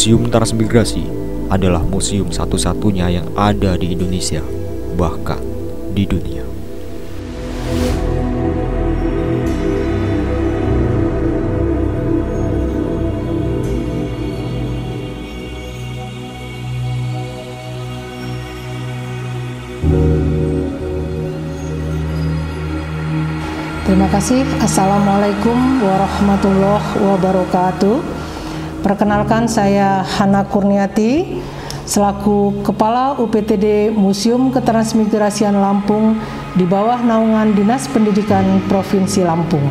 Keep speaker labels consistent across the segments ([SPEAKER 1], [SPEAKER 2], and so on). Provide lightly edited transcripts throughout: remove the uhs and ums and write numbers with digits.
[SPEAKER 1] Museum Transmigrasi adalah museum satu-satunya yang ada di Indonesia, bahkan di dunia.
[SPEAKER 2] Terima kasih. Assalamualaikum warahmatullahi wabarakatuh. Perkenalkan, saya Hana Kurniati selaku Kepala UPTD Museum Ketransmigrasian Lampung di bawah naungan Dinas Pendidikan Provinsi Lampung.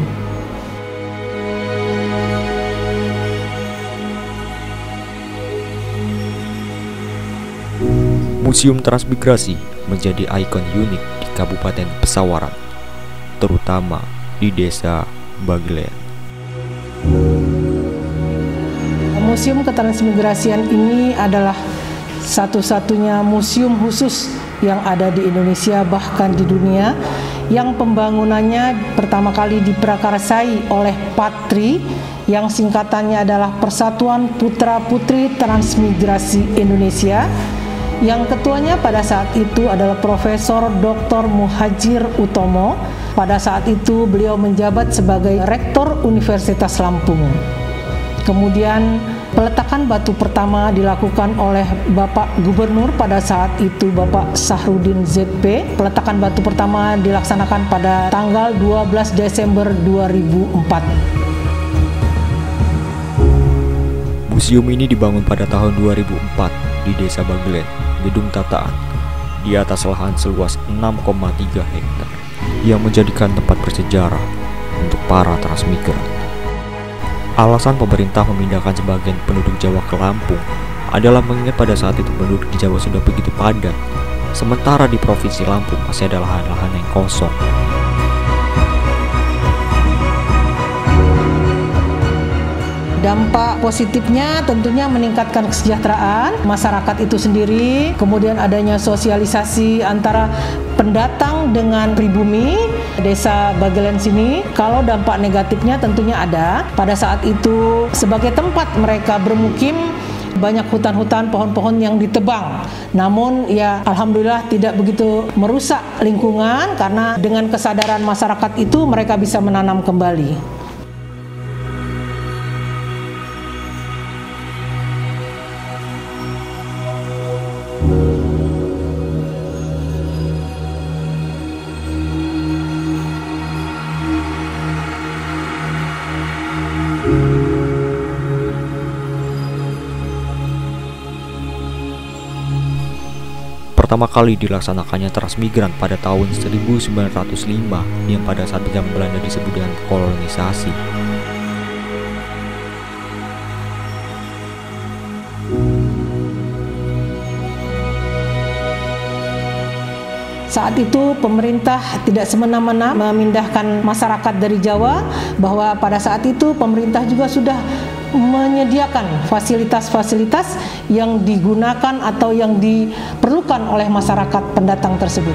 [SPEAKER 1] Museum Transmigrasi menjadi ikon unik di Kabupaten Pesawaran, terutama di Desa Bagelen.
[SPEAKER 2] Museum Ketransmigrasian ini adalah satu-satunya museum khusus yang ada di Indonesia, bahkan di dunia, yang pembangunannya pertama kali diprakarsai oleh PATRI, yang singkatannya adalah Persatuan Putra Putri Transmigrasi Indonesia, yang ketuanya pada saat itu adalah Profesor Dr. Muhajir Utomo. Pada saat itu beliau menjabat sebagai Rektor Universitas Lampung. Kemudian peletakan batu pertama dilakukan oleh Bapak Gubernur pada saat itu, Bapak Sahrudin ZP. Peletakan batu pertama dilaksanakan pada tanggal 12 Desember 2004.
[SPEAKER 1] Museum ini dibangun pada tahun 2004 di Desa Bagelen, Gedung Tataan, di atas lahan seluas 6,3 hektar, yang menjadikan tempat bersejarah untuk para transmigran. Alasan pemerintah memindahkan sebagian penduduk Jawa ke Lampung adalah mengingat pada saat itu penduduk di Jawa sudah begitu padat, sementara di Provinsi Lampung masih ada lahan-lahan yang kosong.
[SPEAKER 2] Dampak positifnya tentunya meningkatkan kesejahteraan masyarakat itu sendiri, kemudian adanya sosialisasi antara pendatang dengan pribumi Desa Bagelen sini. Kalau dampak negatifnya tentunya ada. Pada saat itu sebagai tempat mereka bermukim, banyak hutan-hutan, pohon-pohon yang ditebang. Namun ya alhamdulillah tidak begitu merusak lingkungan, karena dengan kesadaran masyarakat itu mereka bisa menanam kembali.
[SPEAKER 1] Pertama kali dilaksanakannya transmigran pada tahun 1905 yang pada saat zaman Belanda disebut dengan kolonisasi.
[SPEAKER 2] Saat itu pemerintah tidak semena-mena memindahkan masyarakat dari Jawa, bahwa pada saat itu pemerintah juga sudah menyediakan fasilitas-fasilitas yang digunakan atau yang diperlukan oleh masyarakat pendatang tersebut.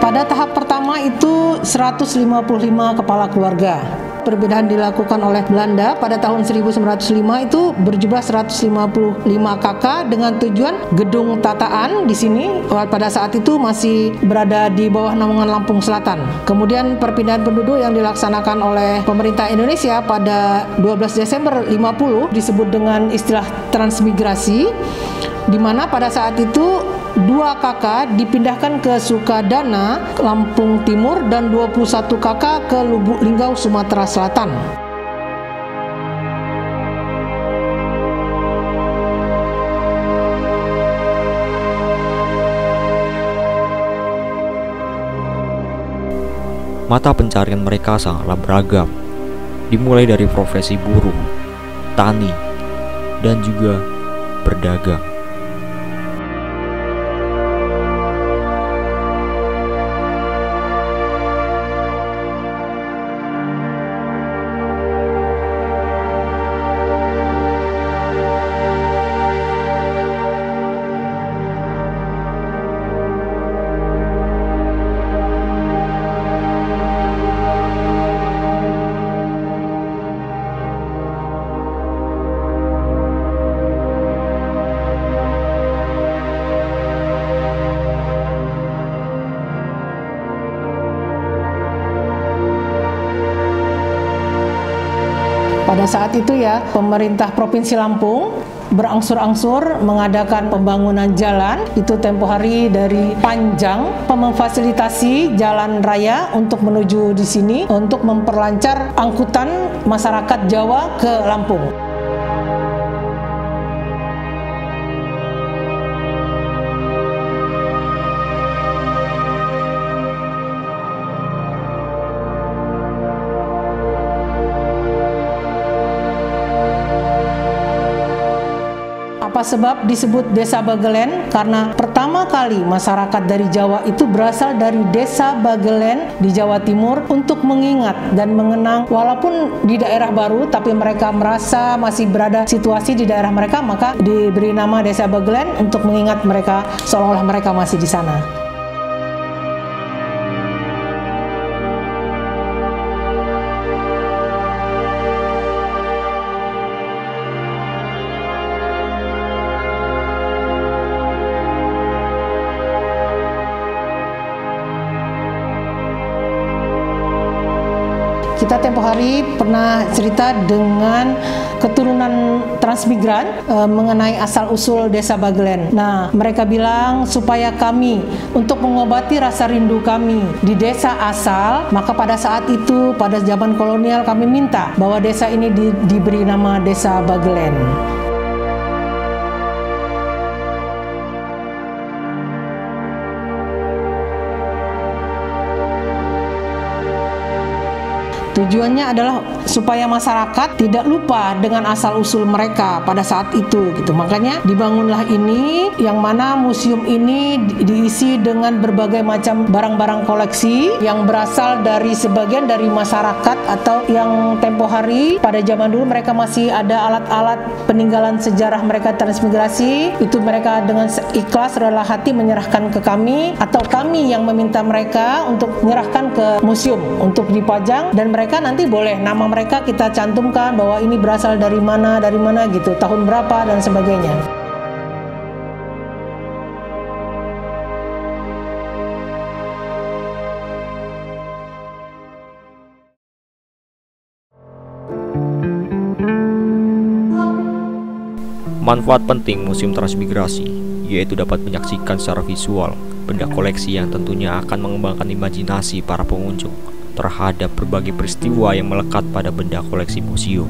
[SPEAKER 2] Pada tahap pertama pertama itu 155 kepala keluarga. Perbedaan dilakukan oleh Belanda pada tahun 1905 itu berjumlah 155 KK dengan tujuan gedung tataan di sini pada saat itu masih berada di bawah naungan Lampung Selatan. Kemudian perpindahan penduduk yang dilaksanakan oleh pemerintah Indonesia pada 12 Desember 50 disebut dengan istilah transmigrasi, di mana pada saat itu 2 KK dipindahkan ke Sukadana, Lampung Timur, dan 21 KK ke Lubuk Linggau, Sumatera Selatan.
[SPEAKER 1] Mata pencarian mereka sangatlah beragam, dimulai dari profesi buruh, tani, dan juga berdagang.
[SPEAKER 2] Pada saat itu ya, pemerintah Provinsi Lampung berangsur-angsur mengadakan pembangunan jalan itu tempo hari dari Panjang, memfasilitasi jalan raya untuk menuju di sini untuk memperlancar angkutan masyarakat Jawa ke Lampung. Apa sebab disebut Desa Bagelen? Karena pertama kali masyarakat dari Jawa itu berasal dari Desa Bagelen di Jawa Timur untuk mengingat dan mengenang walaupun di daerah baru tapi mereka merasa masih berada situasi di daerah mereka, maka diberi nama Desa Bagelen untuk mengingat mereka seolah-olah mereka masih di sana. Kita tempo hari pernah cerita dengan keturunan transmigran mengenai asal-usul Desa Bagelen. Nah, mereka bilang supaya kami untuk mengobati rasa rindu kami di desa asal, maka pada saat itu pada zaman kolonial kami minta bahwa desa ini diberi nama Desa Bagelen. Tujuannya adalah supaya masyarakat tidak lupa dengan asal-usul mereka pada saat itu gitu. Makanya dibangunlah ini, yang mana museum ini diisi dengan berbagai macam barang-barang koleksi yang berasal dari sebagian dari masyarakat atau yang tempo hari pada zaman dulu mereka masih ada alat-alat peninggalan sejarah mereka transmigrasi, itu mereka dengan ikhlas rela hati menyerahkan ke kami atau kami yang meminta mereka untuk menyerahkan ke museum untuk dipajang, dan mereka nanti boleh nama mereka kita cantumkan bahwa ini berasal dari mana gitu, tahun berapa dan sebagainya.
[SPEAKER 1] Manfaat penting Museum Transmigrasi yaitu dapat menyaksikan secara visual benda koleksi yang tentunya akan mengembangkan imajinasi para pengunjung terhadap berbagai peristiwa yang melekat pada benda koleksi museum.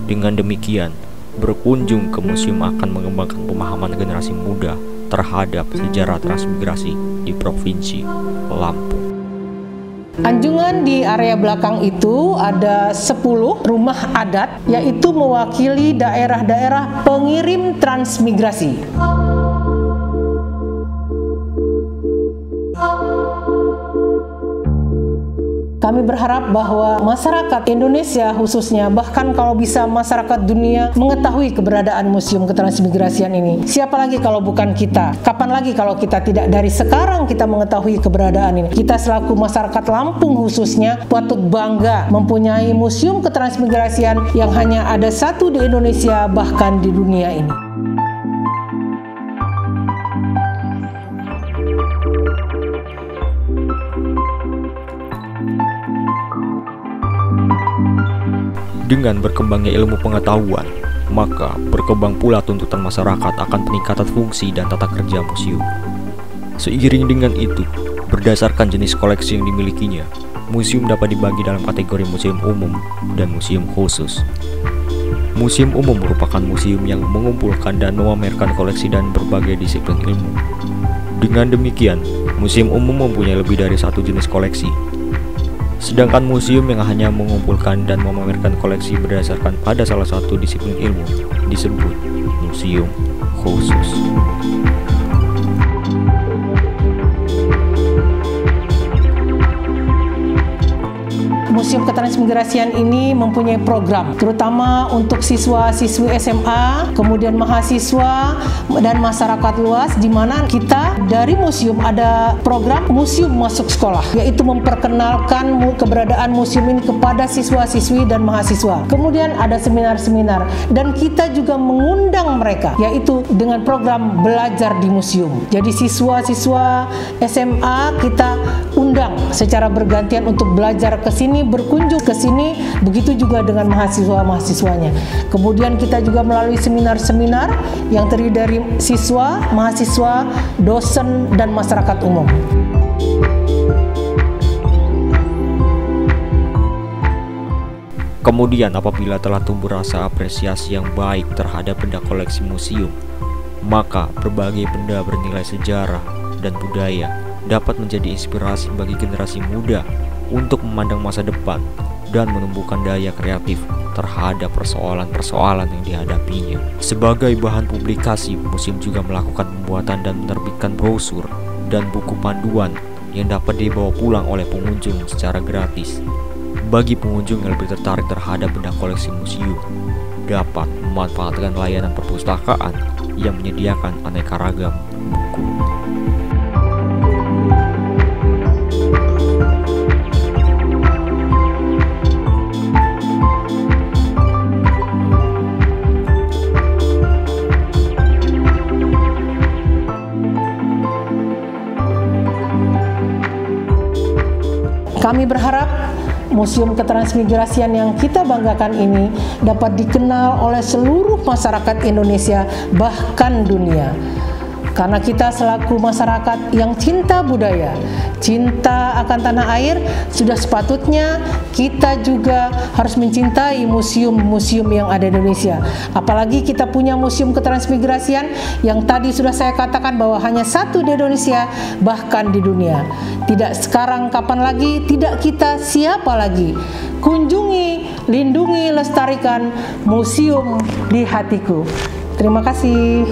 [SPEAKER 1] Dengan demikian, berkunjung ke museum akan mengembangkan pemahaman generasi muda terhadap sejarah transmigrasi di Provinsi Lampung.
[SPEAKER 2] Anjungan di area belakang itu ada 10 rumah adat, yaitu mewakili daerah-daerah pengirim transmigrasi. Kami berharap bahwa masyarakat Indonesia khususnya, bahkan kalau bisa masyarakat dunia mengetahui keberadaan Museum Ketransmigrasian ini. Siapa lagi kalau bukan kita? Kapan lagi kalau kita tidak dari sekarang kita mengetahui keberadaan ini? Kita selaku masyarakat Lampung khususnya patut bangga mempunyai Museum Ketransmigrasian yang hanya ada satu di Indonesia, bahkan di dunia ini.
[SPEAKER 1] Dengan berkembangnya ilmu pengetahuan, maka berkembang pula tuntutan masyarakat akan peningkatan fungsi dan tata kerja museum. Seiring dengan itu, berdasarkan jenis koleksi yang dimilikinya, museum dapat dibagi dalam kategori museum umum dan museum khusus. Museum umum merupakan museum yang mengumpulkan dan memamerkan koleksi dan berbagai disiplin ilmu. Dengan demikian, museum umum mempunyai lebih dari satu jenis koleksi. Sedangkan museum yang hanya mengumpulkan dan memamerkan koleksi berdasarkan pada salah satu disiplin ilmu disebut museum khusus.
[SPEAKER 2] Museum Ketransmigrasian ini mempunyai program, terutama untuk siswa-siswi SMA, kemudian mahasiswa dan masyarakat luas, di mana kita dari museum ada program museum masuk sekolah, yaitu memperkenalkan keberadaan museum ini kepada siswa-siswi dan mahasiswa. Kemudian ada seminar-seminar, dan kita juga mengundang mereka, yaitu dengan program belajar di museum. Jadi siswa-siswa SMA kita undang secara bergantian untuk belajar ke sini, berkunjung ke sini, begitu juga dengan mahasiswa-mahasiswanya. Kemudian kita juga melalui seminar-seminar yang terdiri dari siswa, mahasiswa, dosen, dan masyarakat umum.
[SPEAKER 1] Kemudian apabila telah tumbuh rasa apresiasi yang baik terhadap benda koleksi museum, maka berbagai benda bernilai sejarah dan budaya dapat menjadi inspirasi bagi generasi muda untuk memandang masa depan dan menumbuhkan daya kreatif terhadap persoalan-persoalan yang dihadapinya. Sebagai bahan publikasi, museum juga melakukan pembuatan dan menerbitkan brosur dan buku panduan yang dapat dibawa pulang oleh pengunjung secara gratis. Bagi pengunjung yang lebih tertarik terhadap benda koleksi museum, dapat memanfaatkan layanan perpustakaan yang menyediakan aneka ragam buku.
[SPEAKER 2] Kami berharap Museum Ketransmigrasian yang kita banggakan ini dapat dikenal oleh seluruh masyarakat Indonesia, bahkan dunia. Karena kita selaku masyarakat yang cinta budaya, cinta akan tanah air, sudah sepatutnya kita juga harus mencintai museum-museum yang ada di Indonesia. Apalagi kita punya Museum Ketransmigrasian yang tadi sudah saya katakan bahwa hanya satu di Indonesia, bahkan di dunia. Tidak sekarang, kapan lagi, tidak kita, siapa lagi? Kunjungi, lindungi, lestarikan museum di hatiku. Terima kasih.